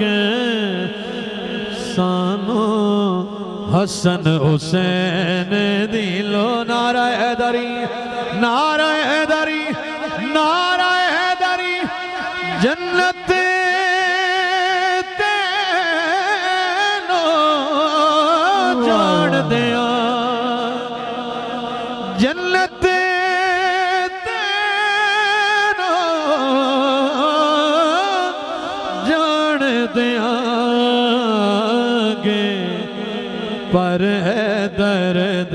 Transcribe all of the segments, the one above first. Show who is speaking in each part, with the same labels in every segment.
Speaker 1: के सानो हसन हुसैन दिलो नारा हैदरी नारा हैदरी नारा हैदरी जन्नत तेनो जान दिया जन्नत तेनो जान दियागे पर है दर्द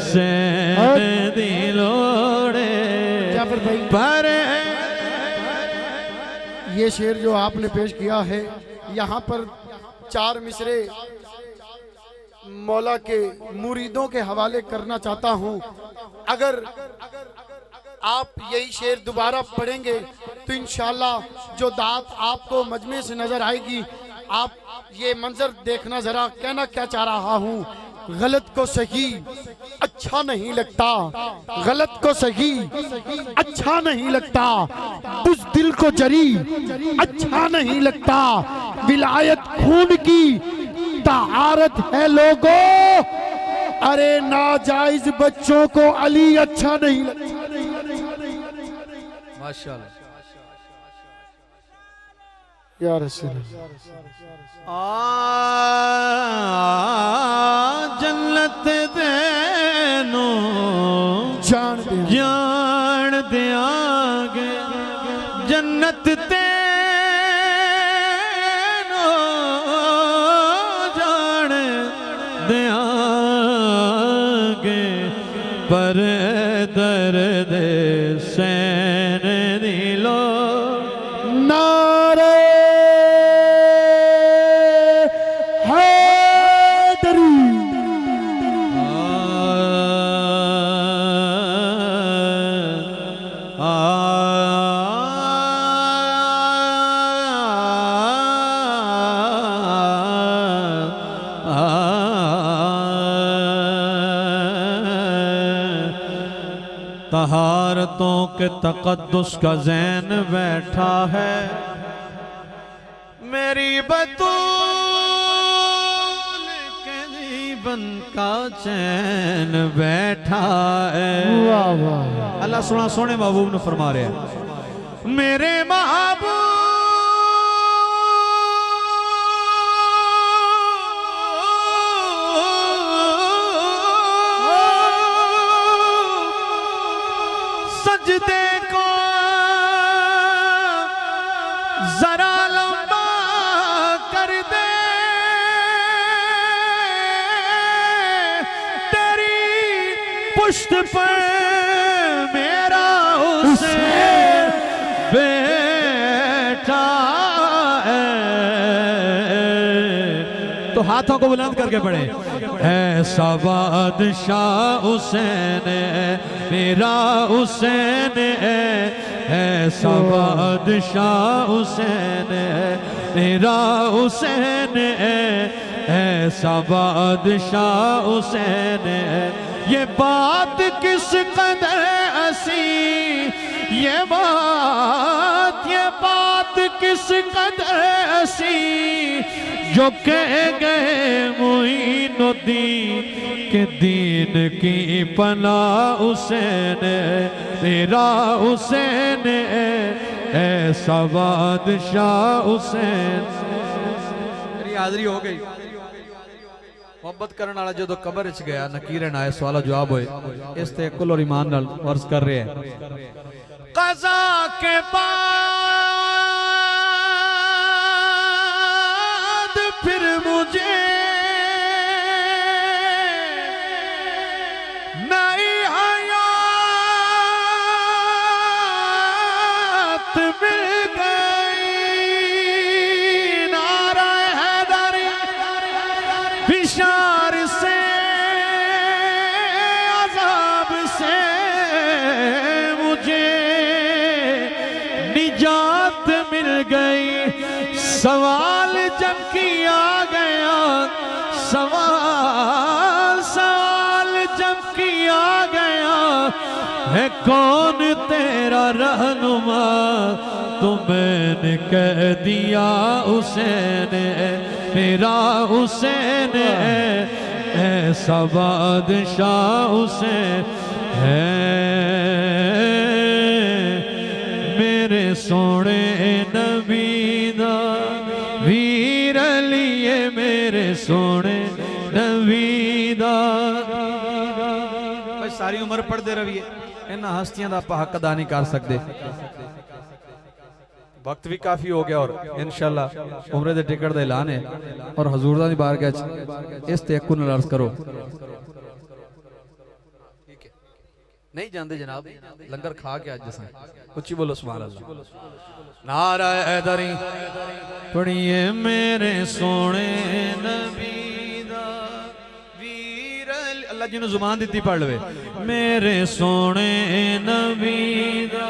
Speaker 1: सैन दिलोड़े पर
Speaker 2: ये शेर जो आपने पेश किया है, यहाँ पर 4 मिसरे मौला के मुरीदों के हवाले करना चाहता हूँ। अगर आप यही शेर दोबारा पढ़ेंगे तो इंशाल्लाह जो दात आपको मजमे से नजर आएगी। आप ये मंजर देखना जरा, कहना क्या चाह रहा हूँ। गलत को सही अच्छा नहीं लगता, गलत को सही अच्छा नहीं लगता, उस दिल को जरी अच्छा नहीं लगता। विलायत खून की तहारत है लोगों, अरे नाजायज बच्चों को अली अच्छा नहीं लगता।
Speaker 1: माशाल्लाह
Speaker 2: या रसूल
Speaker 1: जन्नत देनो जान दियागे जन्नत तेनो जान दियागे पर दर्द सैन दिलो
Speaker 2: नारे
Speaker 1: तहारतों के तकद्दुस का ज़ैन बैठा है, मेरी बतूल के जीवन का चैन बैठा है। अल्लाह सुना सोने महबूब ने फरमा रहे हैं, मेरे महबूब सजदे को जरा लंबा कर दे, तेरी पुष्ट पर मेरा हुसैन बैठा है। तो हाथों को बुलंद करके पढ़े, ऐसा बादशाह हुसैन मेरा हुसैन है, ऐसा बादशाह हुसैन मेरा हुसैन है, ऐसा बादशाह हुसैन है। ये बात किस कदर हसी, ये बात किस कदर हसी, जो कह गए मोइनुद्दीन के दीन की पनाह हुसैन मेरा हुसैन ऐसा बादशाह हुसैन। मेरी हाजरी हो गई। मोहब्बत करने वाला जो कबर च गया नकीरन आए सवाल जवाब होए इस ते कुल और ईमान नाल अर्ज कर रहे हैं। क़ज़ा के बाद फिर मुझे नई हयात मिल गई। नारा हैदरी फिशार से अज़ाब से मुझे निजात मिल गई। सवाल जब किया गया, सवाल जब किया गया है कौन तेरा रहनुमा, तुमने कह दिया हुसैन मेरा हुसैन ऐसा बादशाह हुसैन है मेरे सोने नबी दा वीर लिए मेरे सोने नबी दा।
Speaker 3: सारी उम्र पढ़ते रहिए, इन्हां हस्तियां दा आपां हक अदा नहीं कर सकते। वक्त भी काफी हो गया और इंशाअल्लाह उम्रे दे टिकट दा ऐलान है और हजूर दा दी बारगाह च इस तयक्कुन नाल अर्ज करो। ठीक है, नहीं जानते जनाब, लंगर खा के आज जैसा उच्ची बोलो सुभान अल्लाह।
Speaker 1: नारा हैदरी पढ़िए मेरे सोने नबी दा वीर
Speaker 3: अल्लाह जी ने जुबान दी पढ़ लवे।
Speaker 1: मेरे सोने नबी दा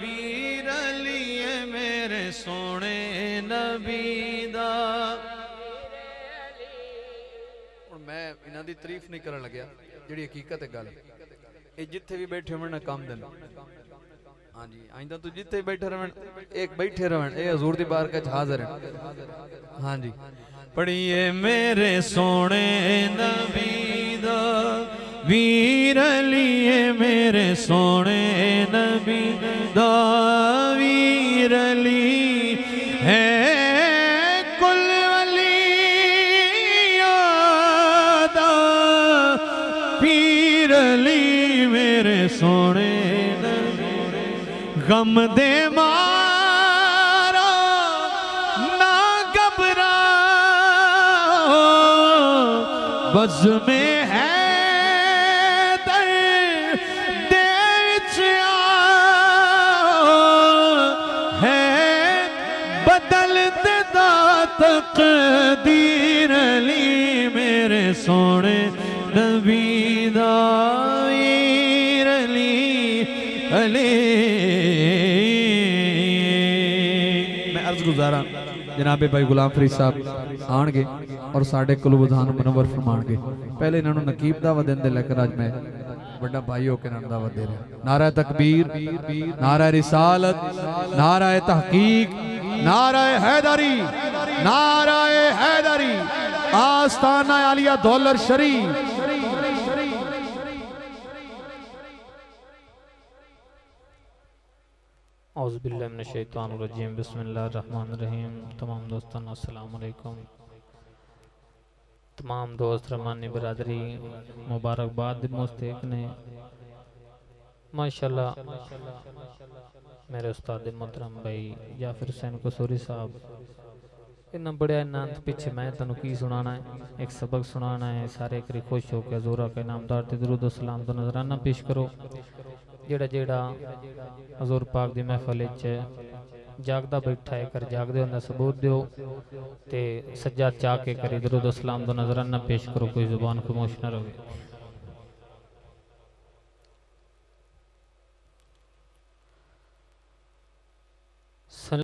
Speaker 1: वीर लिए मेरे सोने नबी दा।
Speaker 3: और मैं इन्हां दी तारीफ नहीं करन लग्या, जिहड़ी हकीकत है गल ये जिथे भी बैठे होवन ना काम देन। हाँ जी, आइंदा तो जिथे बैठे रहन एक बैठे रहन, ये हजूर दी बारगाह च हाजिर है। हाँ जी,
Speaker 1: पढ़िए मेरे सोने नबी दा वीर लिए मेरे सोने नबी दा वीर ली है कुल वलियां दा पीर ली मेरे सोने नबी गम दे मारा ना घबरा बज़ में है दर्द विच है बदल देदा तकदीर ली मेरे सोने नबी दा वीर ली अली।
Speaker 3: मैं अर्ज गुजारा जनाबे भाई गुलाम फरीद साहब आणगे और साढ़े कुलबुधान मनवर फरमाणगे। पहले इन्होंने नकीब दावा देंदे, लेकिन आज मैं बड़ा भाई होकर इन्होंने दावा दे रहा। नारा तकबीर, नारा रिसालत, नारा तहकीक, नारा हैदरी, नारा हैदरी, आस्ताना आलिया दौलत शरीफ।
Speaker 4: औज़ुबिल्लाहि मिनश्शैतानिर्रजीम बिस्मिल्लाहिर्रहमानिर्रहीम। तमाम दोस्तों अस्सलाम वालेकुम। तमाम दोस्त रहमानी बरादरी मुबारकबाद मुस्तक ने माशाल्लाह मेरे उस्ताद मोहतरम भाई जाफिर हुसैन कसूरी साहब। इन्ना बड़े आनंद पीछे मैं तुहानू की सुनाना है, एक सबक सुनाना है। सारे एक खुश होकर हज़ूर के नामदार ते दुरूद व सलाम तो नजराना पेश करो। जेड़ा जेड़ा हजूर पाक दी महफिल च जागदा बैठा है कर जागदे होंदा सबूत दियो ते सज्जा चाह के करे दरूद सलाम दो नजराना पेश करो। कोई जुबान खामोश न रहे।